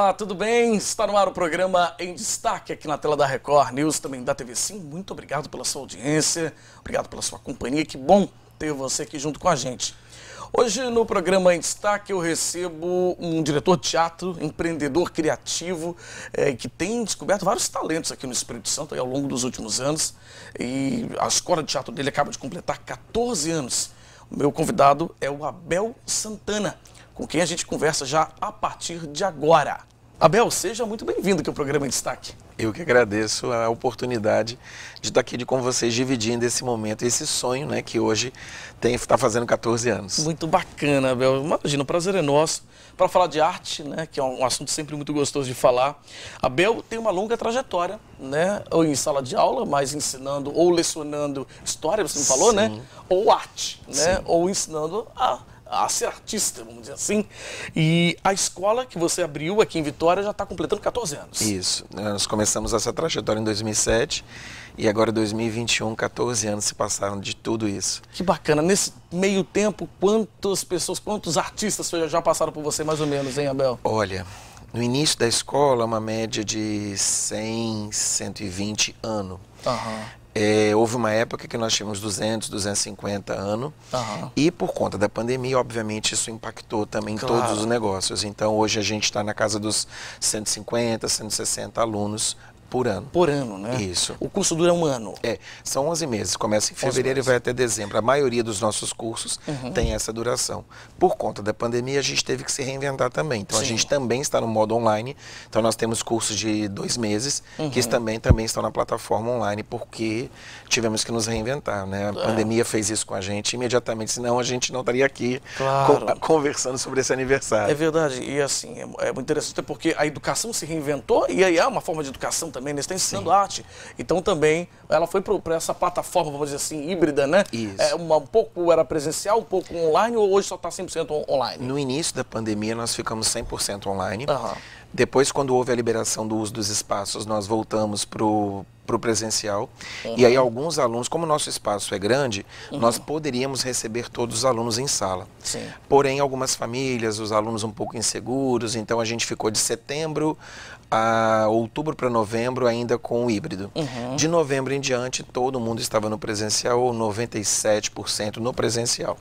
Olá, tudo bem? Está no ar o programa Em Destaque aqui na tela da Record News, também da TV Sim. Muito obrigado pela sua audiência, obrigado pela sua companhia, que bom ter você aqui junto com a gente. Hoje no programa Em Destaque eu recebo um diretor de teatro, empreendedor criativo, que tem descoberto vários talentos aqui no Espírito Santo ao longo dos últimos anos. E a escola de teatro dele acaba de completar 14 anos. O meu convidado é o Abel Santana, com quem a gente conversa já a partir de agora. Abel, seja muito bem-vindo aqui ao programa Em Destaque. Eu que agradeço a oportunidade de estar aqui com vocês, dividindo esse momento, esse sonho, né, que hoje está fazendo 14 anos. Muito bacana, Abel. Imagina, o prazer é nosso para falar de arte, né, que é um assunto sempre muito gostoso de falar. Abel tem uma longa trajetória, né, ou em sala de aula, mas ensinando ou lecionando história, você me falou, né, ou arte, né, ou ensinando a ser artista, vamos dizer assim. E a escola que você abriu aqui em Vitória já está completando 14 anos. Isso. Nós começamos essa trajetória em 2007 e agora em 2021, 14 anos se passaram de tudo isso. Que bacana. Nesse meio tempo, quantas pessoas, quantos artistas já passaram por você mais ou menos, hein, Abel? Olha, no início da escola, uma média de 100, 120 anos. Houve uma época que nós tínhamos 200, 250 anos e por conta da pandemia, obviamente, isso impactou também todos os negócios. Então, hoje a gente está na casa dos 150, 160 alunos por ano. Por ano, né? Isso. O curso dura um ano? São 11 meses. Começa em fevereiro e vai até dezembro. A maioria dos nossos cursos tem essa duração. Por conta da pandemia, a gente teve que se reinventar também. Então, a gente também está no modo online. Então, nós temos cursos de 2 meses, que também estão na plataforma online, porque tivemos que nos reinventar, né? A pandemia fez isso com a gente imediatamente, senão a gente não estaria aqui conversando sobre esse aniversário. É verdade. E assim, é muito interessante porque a educação se reinventou e aí é uma forma de educação também. Você está ensinando arte. Então também ela foi para essa plataforma, vamos dizer assim, híbrida, né? Isso. Um pouco era presencial, um pouco online, ou hoje só está 100% online? No início da pandemia nós ficamos 100% online. Depois, quando houve a liberação do uso dos espaços, nós voltamos para o presencial. E aí alguns alunos, como o nosso espaço é grande, nós poderíamos receber todos os alunos em sala. Porém, algumas famílias, os alunos um pouco inseguros, então a gente ficou de setembro a outubro para novembro ainda com o híbrido. De novembro em diante, todo mundo estava no presencial, ou 97% no presencial.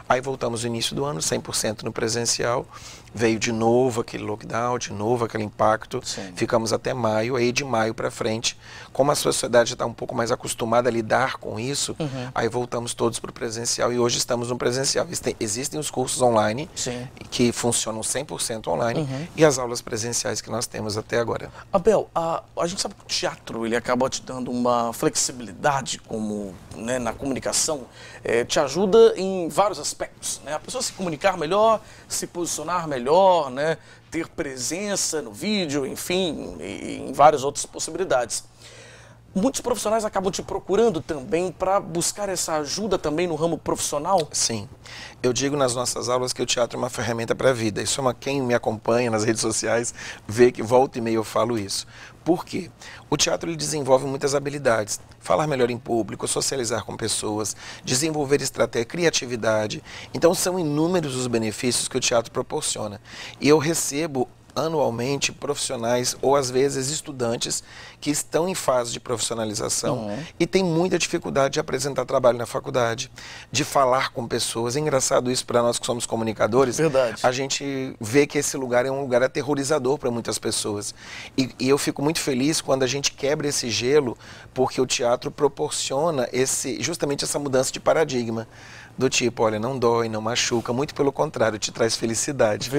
Aí voltamos no início do ano, 100% no presencial. Veio de novo aquele lockdown, de novo aquele impacto. Ficamos até maio, aí de maio para frente, como a sociedade está um pouco mais acostumada a lidar com isso, aí voltamos todos para o presencial e hoje estamos no presencial. Existem os cursos online, que funcionam 100% online, e as aulas presenciais que nós temos até agora. Abel, a gente sabe que o teatro ele acaba te dando uma flexibilidade como, né, na comunicação, te ajuda em vários aspectos, né? A pessoa se comunicar melhor, se posicionar melhor, né? Ter presença no vídeo, enfim, e em várias outras possibilidades. Muitos profissionais acabam te procurando também para buscar essa ajuda também no ramo profissional? Sim. Eu digo nas nossas aulas que o teatro é uma ferramenta para a vida. Isso quem me acompanha nas redes sociais vê que volta e meia eu falo isso. Por quê? O teatro ele desenvolve muitas habilidades. Falar melhor em público, socializar com pessoas, desenvolver estratégia, criatividade. Então são inúmeros os benefícios que o teatro proporciona. E eu recebo anualmente profissionais ou às vezes estudantes que estão em fase de profissionalização e têm muita dificuldade de apresentar trabalho na faculdade, de falar com pessoas. É engraçado isso para nós que somos comunicadores. A gente vê que esse lugar é um lugar aterrorizador para muitas pessoas. E eu fico muito feliz quando a gente quebra esse gelo, porque o teatro proporciona justamente essa mudança de paradigma. Do tipo, olha, não dói, não machuca, muito pelo contrário, te traz felicidade.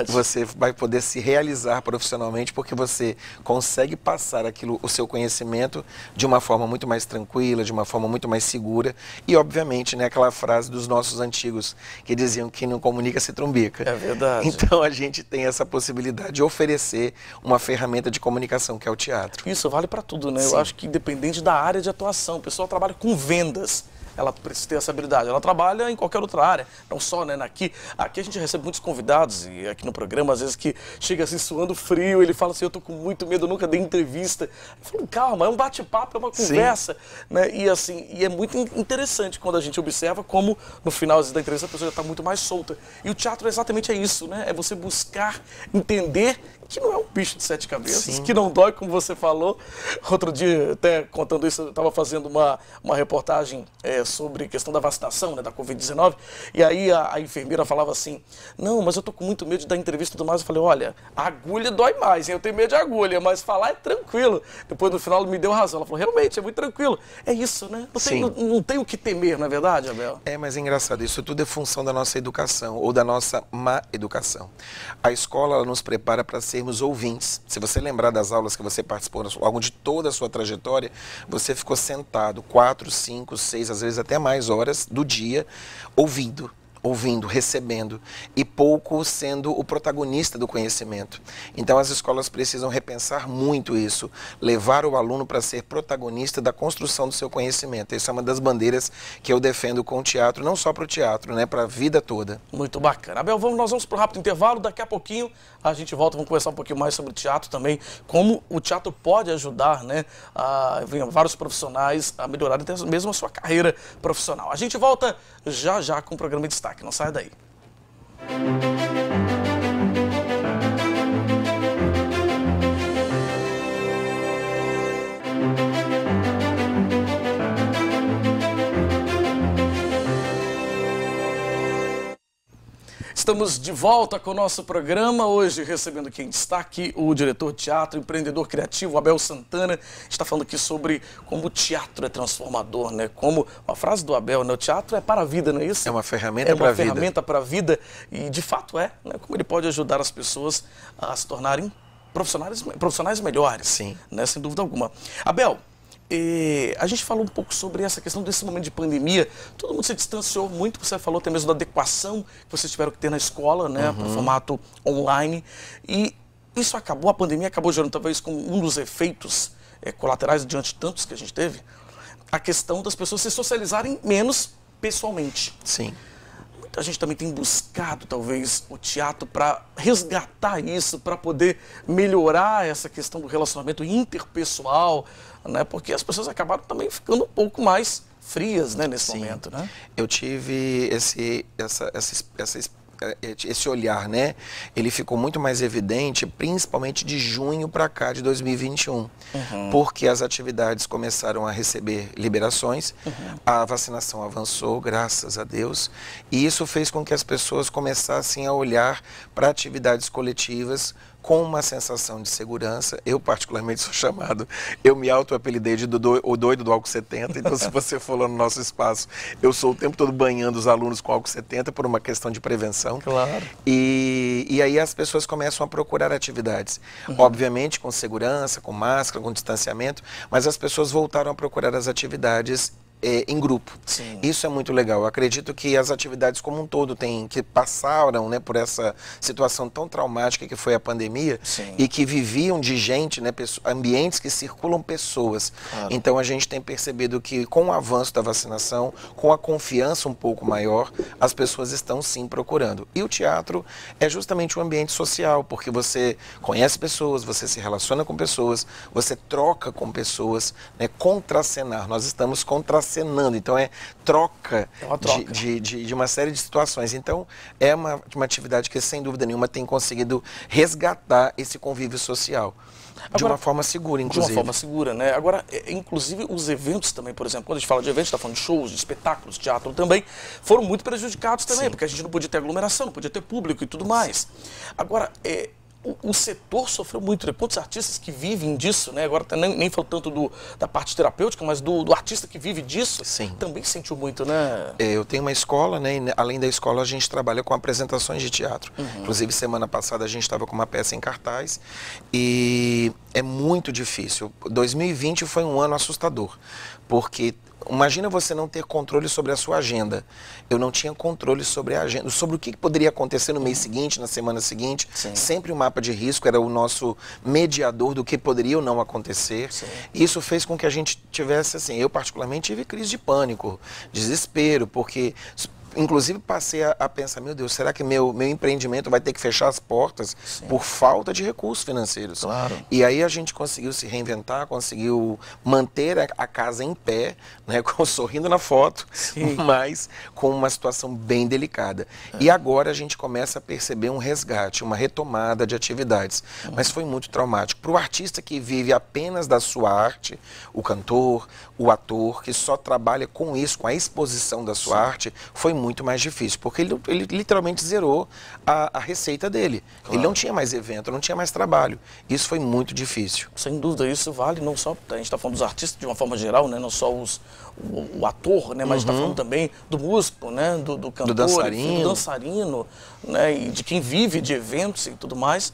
Você vai poder se realizar profissionalmente porque você consegue passar o seu conhecimento de uma forma muito mais tranquila, de uma forma muito mais segura. E, obviamente, né, aquela frase dos nossos antigos que diziam que quem não comunica se trumbica. É verdade. Então, a gente tem essa possibilidade de oferecer uma ferramenta de comunicação, que é o teatro. Isso vale para tudo, né? Eu acho que independente da área de atuação, o pessoal trabalha com vendas. Ela precisa ter essa habilidade. Ela trabalha em qualquer outra área, não só, né, aqui a gente recebe muitos convidados, e aqui no programa, às vezes, que chega assim suando frio, ele fala assim, eu tô com muito medo, eu nunca dei entrevista. Eu falo, calma, é um bate-papo, é uma conversa, né? E assim, é muito interessante quando a gente observa como, no final da entrevista, a pessoa já está muito mais solta. E o teatro exatamente é isso, né? É você buscar entender que não é um bicho de 7 cabeças, Sim. que não dói, como você falou. Outro dia, até contando isso, eu estava fazendo uma reportagem sobre questão da vacinação, né, da Covid-19, e aí a enfermeira falava assim, não, mas eu tô com muito medo de dar entrevista e tudo mais. Eu falei, olha, a agulha dói mais, hein? Eu tenho medo de agulha, mas falar é tranquilo. Depois, no final, me deu razão. Ela falou, realmente, é muito tranquilo. É isso, né? Não tem o que temer, não é verdade, Abel? Mas é engraçado, isso tudo é função da nossa educação, ou da nossa má educação. A escola, ela nos prepara para sermos ouvintes. Se você lembrar das aulas que você participou ao longo de toda a sua trajetória, você ficou sentado 4, 5, 6, às vezes até mais horas do dia, ouvindo, recebendo, e pouco sendo o protagonista do conhecimento. Então as escolas precisam repensar muito isso, levar o aluno para ser protagonista da construção do seu conhecimento. Essa é uma das bandeiras que eu defendo com o teatro, não só para o teatro, né, para a vida toda. Muito bacana. Abel, nós vamos para um rápido intervalo, daqui a pouquinho a gente volta, vamos conversar um pouquinho mais sobre o teatro também, como o teatro pode ajudar, né, vários profissionais a melhorarem até mesmo a sua carreira profissional. A gente volta já já com o programa de destaque. Não saia daí. Estamos de volta com o nosso programa, hoje recebendo aqui em destaque o diretor de teatro, empreendedor criativo, Abel Santana. A gente está falando aqui sobre como o teatro é transformador, né? Como a frase do Abel, né? O teatro é para a vida, não é isso? É uma ferramenta para a vida. É uma ferramenta para a vida e de fato né? Como ele pode ajudar as pessoas a se tornarem profissionais melhores. Sim. Né? Sem dúvida alguma. Abel, a gente falou um pouco sobre essa questão desse momento de pandemia. Todo mundo se distanciou muito, você falou até mesmo da adequação que vocês tiveram que ter na escola, né, para o formato online. E isso acabou, a pandemia acabou gerando talvez como um dos efeitos colaterais diante de tantos que a gente teve, a questão das pessoas se socializarem menos pessoalmente. Sim. A gente também tem buscado, talvez, o teatro para resgatar isso, para poder melhorar essa questão do relacionamento interpessoal, né? Porque as pessoas acabaram também ficando um pouco mais frias, né, nesse momento, né? Eu tive esse olhar, né? Ele ficou muito mais evidente, principalmente de junho para cá de 2021, porque as atividades começaram a receber liberações, a vacinação avançou, graças a Deus, e isso fez com que as pessoas começassem a olhar para atividades coletivas com uma sensação de segurança. Eu particularmente sou chamado, eu me auto-apelidei de o doido do álcool 70, então se você for lá no nosso espaço, eu sou o tempo todo banhando os alunos com álcool 70 por uma questão de prevenção. Claro. E aí as pessoas começam a procurar atividades, obviamente com segurança, com máscara, com distanciamento, mas as pessoas voltaram a procurar as atividades em grupo. Sim. Isso é muito legal. Eu acredito que as atividades como um todo que passaram, né, por essa situação tão traumática que foi a pandemia. Sim. E que viviam de gente, né, ambientes que circulam pessoas. Claro. Então a gente tem percebido que com o avanço da vacinação, com a confiança um pouco maior, as pessoas estão sim procurando. E o teatro é justamente um ambiente social, porque você conhece pessoas, você se relaciona com pessoas, você troca com pessoas, né, contracenar. Nós estamos contracenando, então é troca, de uma série de situações. Então é uma atividade que sem dúvida nenhuma tem conseguido resgatar esse convívio social. De uma forma segura, inclusive. De uma forma segura, né? Agora, inclusive os eventos também, por exemplo, quando a gente fala de eventos, está falando de shows, de espetáculos, teatro também, foram muito prejudicados também, porque a gente não podia ter aglomeração, não podia ter público e tudo mais. Agora, o setor sofreu muito, né? Quantos artistas que vivem disso, né? Agora nem falo tanto da parte terapêutica, mas do artista que vive disso, sim, também sentiu muito, né? Eu tenho uma escola, né? E além da escola a gente trabalha com apresentações de teatro. Inclusive semana passada a gente estava com uma peça em cartaz e é muito difícil. 2020 foi um ano assustador, porque imagina você não ter controle sobre a sua agenda. Eu não tinha controle sobre a agenda, sobre o que poderia acontecer no mês seguinte, na semana seguinte. Sim. Sempre o mapa de risco era o nosso mediador do que poderia ou não acontecer. Sim. Isso fez com que a gente tivesse, assim, eu particularmente tive crise de pânico, desespero, porque inclusive passei a pensar, meu Deus, será que meu empreendimento vai ter que fechar as portas Sim. por falta de recursos financeiros? Claro. E aí a gente conseguiu se reinventar, conseguiu manter a casa em pé, né, sorrindo na foto, Sim. mas com uma situação bem delicada. E agora a gente começa a perceber um resgate, uma retomada de atividades. Mas foi muito traumático. Para o artista que vive apenas da sua arte, o cantor, o ator, que só trabalha com isso, com a exposição da sua arte, foi muito mais difícil, porque ele literalmente zerou a receita dele. Claro. Ele não tinha mais evento, não tinha mais trabalho. Isso foi muito difícil. Sem dúvida, isso vale não só, a gente está falando dos artistas de uma forma geral, né? Não só o ator, né? Mas a gente está falando também do músico, né? Do cantor, do dançarino, enfim, do dançarino, né? E de quem vive de eventos e tudo mais.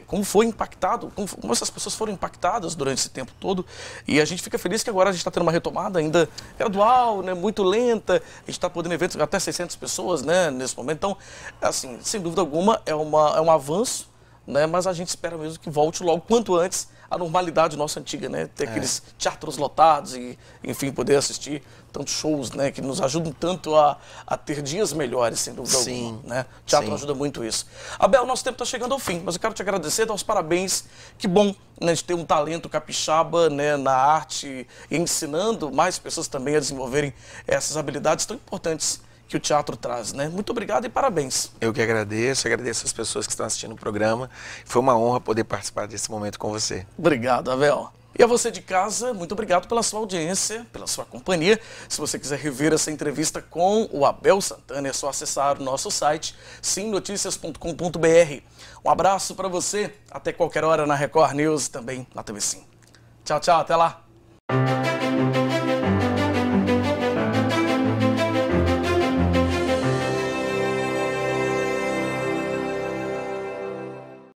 Como foi impactado, como essas pessoas foram impactadas durante esse tempo todo. E a gente fica feliz que agora a gente está tendo uma retomada ainda gradual, né? Muito lenta. A gente está podendo eventos até 600 pessoas, né? Nesse momento. Então, assim, sem dúvida alguma, é um avanço, né? Mas a gente espera mesmo que volte logo quanto antes a normalidade nossa antiga, né? Ter aqueles teatros lotados e, enfim, poder assistir tantos shows, né? Que nos ajudam tanto a ter dias melhores, sem dúvida alguma, né? O teatro ajuda muito isso. Abel, nosso tempo está chegando ao fim, mas eu quero te agradecer, dar os parabéns. Que bom, né, de ter um talento capixaba, né, na arte e ensinando mais pessoas também a desenvolverem essas habilidades tão importantes que o teatro traz, né? Muito obrigado e parabéns. Eu que agradeço as pessoas que estão assistindo o programa. Foi uma honra poder participar desse momento com você. Obrigado, Abel. E a você de casa, muito obrigado pela sua audiência, pela sua companhia. Se você quiser rever essa entrevista com o Abel Santana, é só acessar o nosso site, simnoticias.com.br. Um abraço para você, até qualquer hora na Record News, também na TV Sim. Tchau, tchau, até lá.